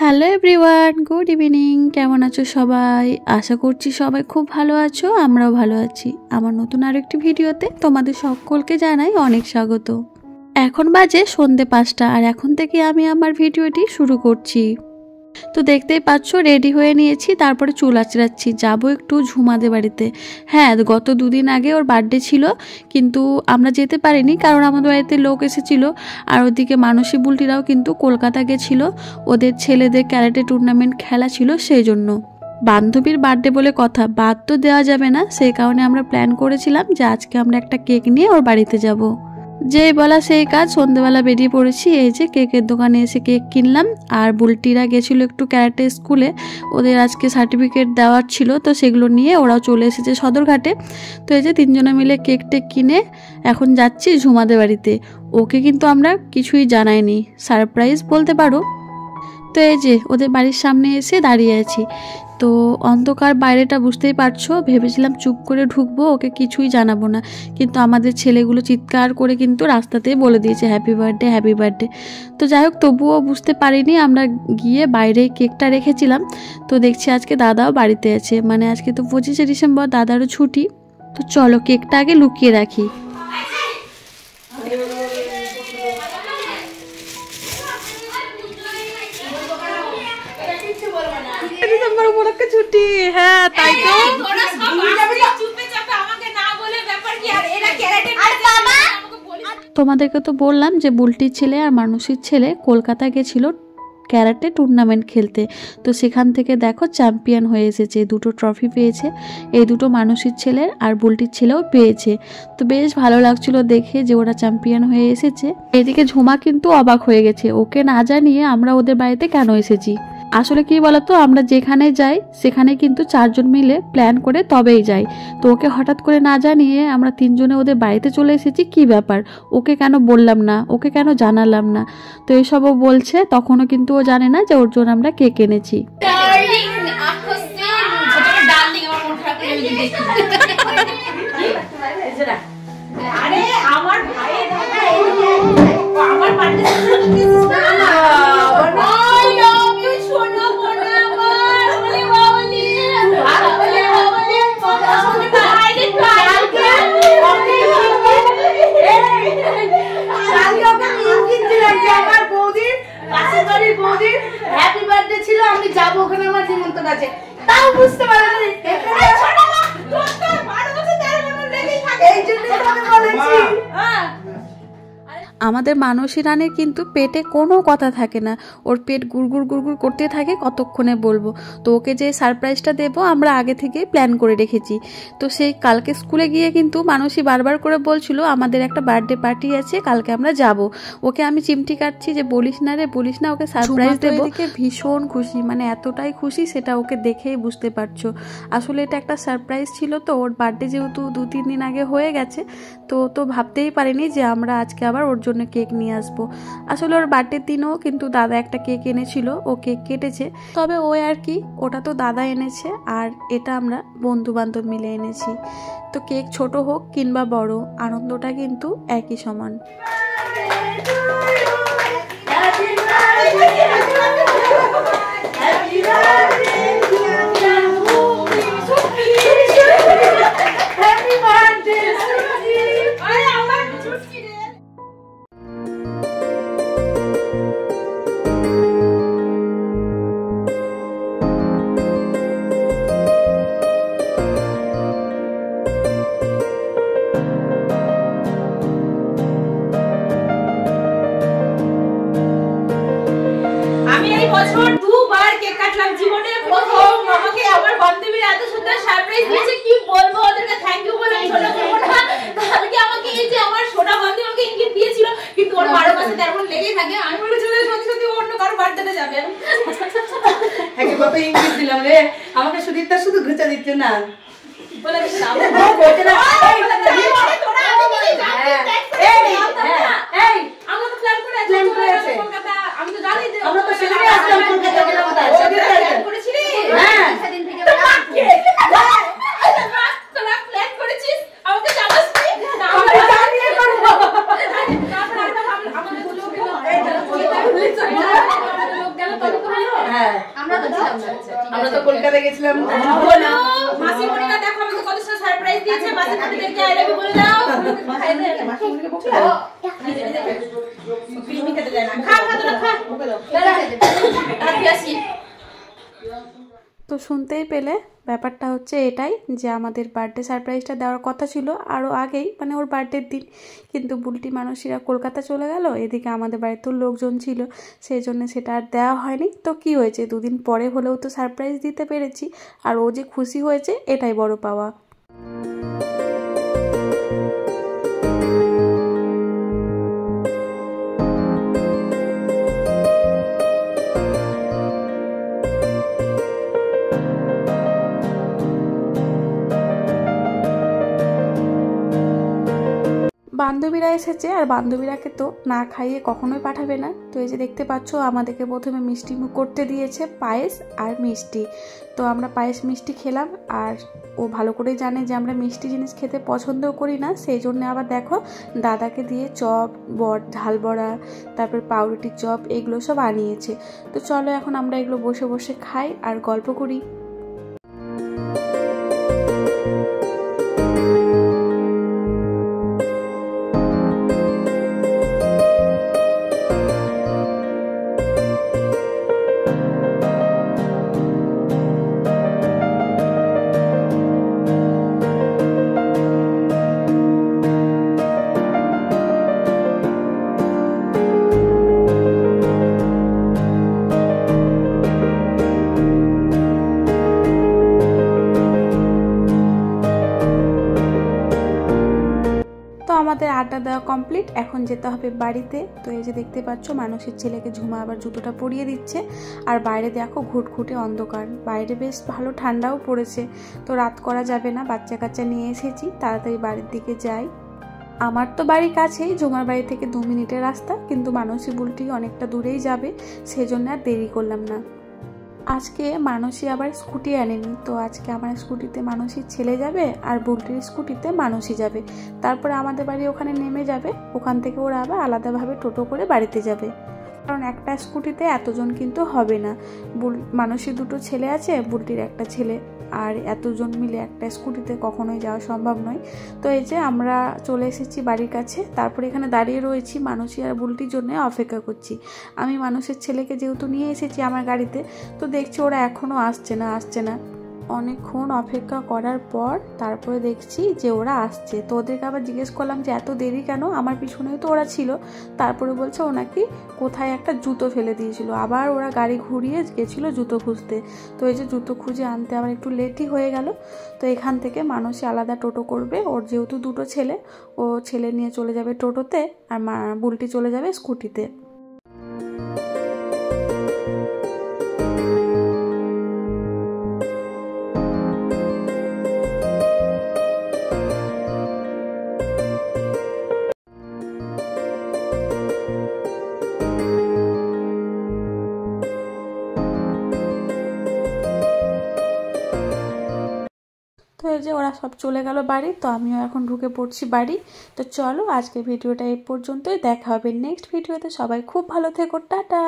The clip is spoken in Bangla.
Hello everyone, good evening. কেমন আছো সবাই? আশা করছি সবাই খুব ভালো আছো, আমরাও ভালো আছি। আমার নতুন আরেকটি ভিডিওতে তোমাদের সকলকে জানাই অনেক স্বাগত। এখন বাজে সন্ধ্যে 5টা আর এখন থেকে আমি আমার ভিডিওটি শুরু করছি। তো দেখতেই পাচ্ছ রেডি হয়ে নিয়েছি, তারপরে চুল আঁচড়াচ্ছি, যাবো একটু ঝুমাদের বাড়িতে। হ্যাঁ, গত দুদিন আগে ওর বার্থডে ছিল, কিন্তু আমরা যেতে পারিনি কারণ আমাদের বাড়িতে লোক এসেছিল। আর ওদিকে মানসী বুলটিরাও কিন্তু কলকাতা গেছিল, ওদের ছেলেদের ক্যারাটে টুর্নামেন্ট খেলা ছিল, সেই জন্য। বান্ধবীর বার্থডে বলে কথা, বাদ তো দেওয়া যাবে না, সেই কারণে আমরা প্ল্যান করেছিলাম যে আজকে আমরা একটা কেক নিয়ে ওর বাড়িতে যাব। যেই বলা সেই কাজ, সন্ধ্যেবেলা বেরিয়ে পড়েছি। এই যে কেকের দোকানে এসে কেক কিনলাম। আর বুলটিরা গেছিলো একটু ক্যারাটে স্কুলে, ওদের আজকে সার্টিফিকেট দেওয়ার ছিল, তো সেগুলো নিয়ে ওরাও চলে এসেছে সদরঘাটে। তো এই যে তিনজনে মিলে কেক টেক কিনে এখন যাচ্ছি ঝুমাদের বাড়িতে। ওকে কিন্তু আমরা কিছুই জানাইনি, সারপ্রাইজ বলতে পারো। তো এই যে ওদের বাড়ির সামনে এসে দাঁড়িয়ে আছি। তো অন্ধকার বাইরেটা বুঝতেই পারছো, ভেবেছিলাম চুপ করে ঢুকবো, ওকে কিছুই জানাবো না, কিন্তু আমাদের ছেলেগুলো চিৎকার করে কিন্তু রাস্তাতেই বলে দিয়েছে হ্যাপি বার্থডে হ্যাপি বার্থডে। তো যাই হোক, তবুও বুঝতে পারিনি, আমরা গিয়ে বাইরে কেকটা রেখেছিলাম। তো দেখছি আজকে দাদাও বাড়িতে আছে, মানে আজকে তো 25শে ডিসেম্বর, দাদারও ছুটি। তো চলো কেকটা আগে লুকিয়ে রাখি। ডিসেম্বর উপলক্ষে ছুটি, হ্যাঁ তাই তো। তোমাদেরকে তো বললাম যে বুলটির ছেলে আর মানসীর ছেলে কলকাতা গেছিল ক্যারাটে টুর্নামেন্ট খেলতে। তো সেখান থেকে দেখো চ্যাম্পিয়ন হয়ে এসেছে, দুটো ট্রফি পেয়েছে। এই দুটো মানসীর ছেলের আর বুলটির ছেলেও পেয়েছে। তো বেশ ভালো লাগছিল দেখে যে ওরা চ্যাম্পিয়ন হয়ে এসেছে। এদিকে ঝুমা কিন্তু অবাক হয়ে গেছে, ওকে না জানিয়ে আমরা ওদের বাড়িতে কেন এসেছি। আসলে কি বলতো, আমরা যেখানে যাই সেখানে কিন্তু 4জন মিলে প্ল্যান করে তবেই যাই। তো ওকে হঠাৎ করে না জানিয়ে আমরা 3জনে ওদের বাড়িতে চলে এসেছি, কি ব্যাপার, ওকে কেন বললাম না, ওকে কেন জানালাম না। তো এইসবও বলছে, তখনও কিন্তু ও জানে না যে ওর জন্য আমরা কেক এনেছি। আমাদের মানসী রানের কিন্তু পেটে কোনো কথা থাকে না, ওর পেট গুড়গুড় গুড়গুড় করতে থাকে, কতক্ষণে বলবো। তো ওকে যে সারপ্রাইজটা দেবো আমরা আগে থেকেই প্ল্যান করে রেখেছি। তো সেই কালকে স্কুলে গিয়ে কিন্তু মানসী বারবার করে বলছিল আমাদের একটা বার্থডে পার্টি আছে, কালকে আমরা যাব। ওকে আমি চিমটি কাটছি যে বলিস না রে, বলিস না, ওকে সারপ্রাইজ দেবো। ভীষণ খুশি, মানে এতটাই খুশি সেটা ওকে দেখেই বুঝতে পারছো। আসলে এটা একটা সারপ্রাইজ ছিল, তো ওর বার্থডে যেহেতু 2-3 দিন আগে হয়ে গেছে, তো ভাবতেই পারিনি যে আমরা আজকে আবার ওর জন্য কেক নিয়ে আসবো। আসলে ওর বার্থডের দিনও কিন্তু দাদা একটা কেক এনেছিল, ও কেক কেটেছে, তবে ও আর কি, ওটা তো দাদা এনেছে আর এটা আমরা বন্ধু বান্ধব মিলে এনেছি। তো কেক ছোট হোক কিংবা বড়, আনন্দটা কিন্তু একই সমান। বছর 2বার কেক কাটলাম, জীবনে প্রথম আমাকে আমার বান্ধবীরা এত সুন্দর সারপ্রাইজ দিয়েছে, কি বলবো ওদেরকে থ্যাংক ইউ বলে ছোট করবো না। কালকে আমাকে এই যে আমার ছোটা বান্ধবী আমাকে ইনভাইট দিয়েছিল, কিন্তু ওর 12 মাসে তেমন লেগেই থাকে। আমি বলেছি সত্যি সত্যি অন্য কারো বার্থডেতে যাবে। আগে কত ইনভাইট দিলাম রে, আমাকে সুদীপ্তা শুধু ঘুচা দিচ্ছে না বলে সামনে বলতে না। এই আমরা তো প্ল্যান করে আছি কলকাতা, আমি তো জানি যে আমরা তো সেদিনই আসলাম কলকাতা গেলাম, সেদিন করেছিলি। হ্যাঁ সেদিন থেকে প্ল্যান করেছিস, আমাকে জানাস না। আমরা জানিয়ে করব। আমাদের লোক গেল, লোক গেল তবে তো হ্যাঁ আমরা তো ছিলাম না। আমরা তো কলকাতা গেছিলাম। বলো মাসি মনিকা দেখো আমাকে কত সারপ্রাইজ দিয়েছে। মাসি মনিকাকে আই লাভ ইউ বলে দাও। খাই দে মাসি মনিকা বকে দাও। বিমি খেতে যায় না। খা খা তোরা খা বকে দাও। তাড়াতাড়ি আসি। তো শুনতেই পেলে ব্যাপারটা হচ্ছে এটাই যে আমাদের বার্থডে সারপ্রাইজটা দেওয়ার কথা ছিল আরও আগেই, মানে ওর বার্থডের দিন, কিন্তু বুলটি মানুষেরা কলকাতা চলে গেল, এদিকে আমাদের বাড়িতেও লোকজন ছিল, সেই জন্য সেটা আর দেওয়া হয়নি। তো কি হয়েছে, দুদিন পরে হলেও তো সারপ্রাইজ দিতে পেরেছি, আর ও যে খুশি হয়েছে এটাই বড় পাওয়া। বান্ধবীরা এসেছে, আর বান্ধবীরাকে তো না খাইয়ে কখনোই পাঠাবে না। তো এই যে দেখতে পাচ্ছ আমাদেরকে প্রথমে মিষ্টি মুখ করতে দিয়েছে, পায়েস আর মিষ্টি। তো আমরা পায়েস মিষ্টি খেলাম, আর ও ভালো করেই জানে যে আমরা মিষ্টি জিনিস খেতে পছন্দও করি না, সেই জন্য আবার দেখো দাদাকে দিয়ে চপ, ঝাল বড়া, তারপর পাউরুটির চপ, এগুলো সব আনিয়েছে। তো চলো এখন আমরা এগুলো বসে বসে খাই আর গল্প করি। আমাদের আড্ডা দেওয়া কমপ্লিট, এখন যেতে হবে বাড়িতে। তো এই যে দেখতে পাচ্ছ মানুষের ছেলেকে ঝুমা আবার জুতোটা পরিয়ে দিচ্ছে, আর বাইরে দেখো ঘুটঘুটে অন্ধকার, বাইরে বেশ ভালো ঠান্ডাও পড়েছে। তো রাত করা যাবে না, বাচ্চা কাচ্চা নিয়ে এসেছি, তাড়াতাড়ি বাড়ির দিকে যাই। আমার তো বাড়ি কাছেই, ঝুমার বাড়ি থেকে 2 মিনিটের রাস্তা, কিন্তু মানসী বুলটি অনেকটা দূরেই যাবে, সেজন্য আর দেরি করলাম না। আজকে মানসী আবার স্কুটি আনেনি, তো আজকে আমার স্কুটিতে মানসীর ছেলে যাবে আর বুলটির স্কুটিতে মানসী যাবে, তারপরে আমাদের বাড়ি ওখানে নেমে যাবে, ওখান থেকে ওরা আবার আলাদাভাবে টোটো করে বাড়িতে যাবে, কারণ একটা স্কুটিতে এতজন কিন্তু হবে না। মানসীর 2টো ছেলে আছে, বুলটির একটা ছেলে, আর এতজন মিলে একটা স্কুটিতে কখনোই যাওয়া সম্ভব নয়। তো এই যে আমরা চলে এসেছি বাড়ির কাছে, তারপরে এখানে দাঁড়িয়ে রয়েছি মানসী আর বুলটির জন্য অপেক্ষা করছি। আমি মানুষের ছেলেকে যেহেতু নিয়ে এসেছি আমার গাড়িতে, তো দেখছি ওরা এখনও আসছে না। অনেকক্ষণ অপেক্ষা করার পর তারপরে দেখছি যে ওরা আসছে। তো ওদেরকে আবার জিজ্ঞেস করলাম যে এত দেরি কেন, আমার পিছনেই তো ওরা ছিল। তারপরে বলছে ও নাকি কোথায় একটা জুতো ফেলে দিয়েছিল, আবার ওরা গাড়ি ঘুরিয়ে গেছিলো জুতো খুঁজতে। তো এই যে জুতো খুঁজে আনতে আবার একটু লেটই হয়ে গেল। তো এখান থেকে মানুষই আলাদা টোটো করবে, ওর যেহেতু 2টো ছেলে, ও ছেলে নিয়ে চলে যাবে টোটোতে, আর বুলটি চলে যাবে স্কুটিতে। তো এই যে ওরা সব চলে গেল বাড়ি, তো আমিও এখন ঢুকে পড়ছি বাড়ি। তো চলো আজকে ভিডিওটা এই পর্যন্তই, দেখা হবে নেক্সট ভিডিওতে। সবাই খুব ভালো থেকো, টাটা।